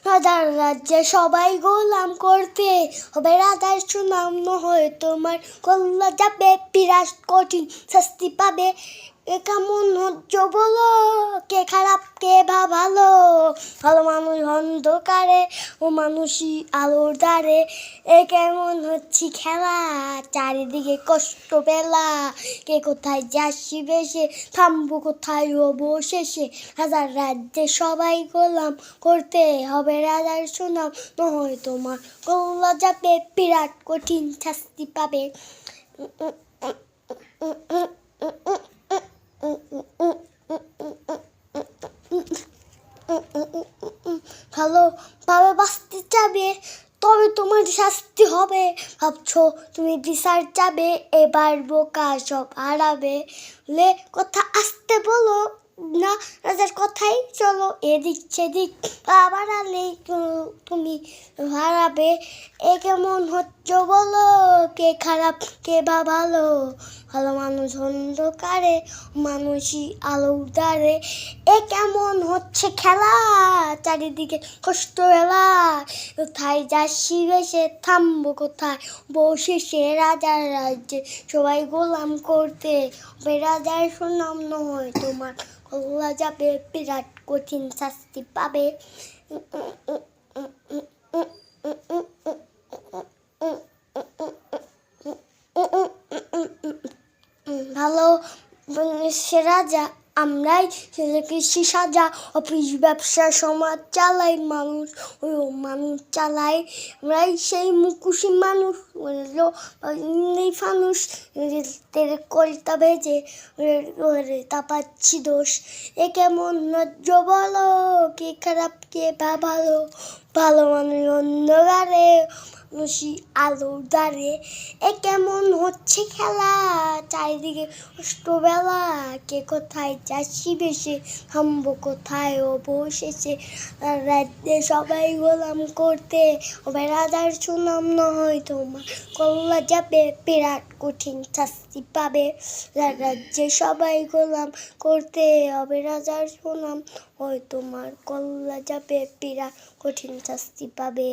রাজার রাজ্যে সবাই গোলাম করতে হবে, রাজার সুনাম হয় তোমার, কল্লা যাবে বিরাট কঠিন শাস্তি পাবে। এ কেমন হচ্ছ বলো, কে খারাপ কে বা ভালো, ভালো মানুষ অন্ধকারে ও মানুষই আলোর দ্বারে। এ কেমন হচ্ছে খেলা, চারিদিকে কষ্ট পেলা, কে কোথায় যাচ্ছি বেশে, থামবো কোথায় অবশেষে। রাজার রাজ্যে সবাই গোলাম করতে হবে, রাজার সুনাম নয় তোমার, কল্লা যাবে বিরাট কঠিন শাস্তি পাবে। ভালোভাবে বাঁচতে চাবে তবে তোমার শাস্তি হবে, ভাবছো তুমি বিচার চাবে, এবার বোকা সব হারাবে। লে কথা আসতে বলো না, রাজার কথাই চলো, এদিক সেদিক বাড়ালেই তুমি হারাবে। এ কেমন হচ্ছ বলো, কে খারাপ কে বা ভালো, ভালো মানুষ অন্ধকারে মানুষই আলো দ্বারে। এ কেমন হচ্ছে খেলা, চারিদিকে কষ্ট এলা, কোথায় যাচ্ছি বেশে, থামবো কোথায় বসেছে। রাজার রাজ্যে সবাই গোলাম করতে হবে, রাজার সুনাম নয় তোমার, কল্লা যাবে বিরাট কঠিন শাস্তি পাবে। ভালো সে রাজা আমরাই, কৃষি সাজা অফিস ব্যবসা সমাজ চালাই, মানুষ মানুষ চালাই আমরাই, সেই মুখোশি মানুষ ফানুষ কলতা ভেজে তাপাচ্ছি দোষ। এ কেমন নজ্জ বলো, কে খারাপ কে বা ভালো, ভালো মানুষ অন্ধকারে মানুষই আলোর দ্বারে। এ কেমন হচ্ছে খেলা, চারিদিকে কষ্ট বেলা, কে কোথায় যাচ্ছি বেশে, থামবো কোথায় অবশেষে। রাজ্যে সবাই গোলাম করতে হবে, রাজার সুনাম নয় তোমার, কল্লা যাবে বিরাট কঠিন শাস্তি পাবে। রাজ্যে সবাই গোলাম করতে হবে, রাজার সুনাম হয় তোমার, কল্লা যাবে বিরাট কঠিন শাস্তি পাবে।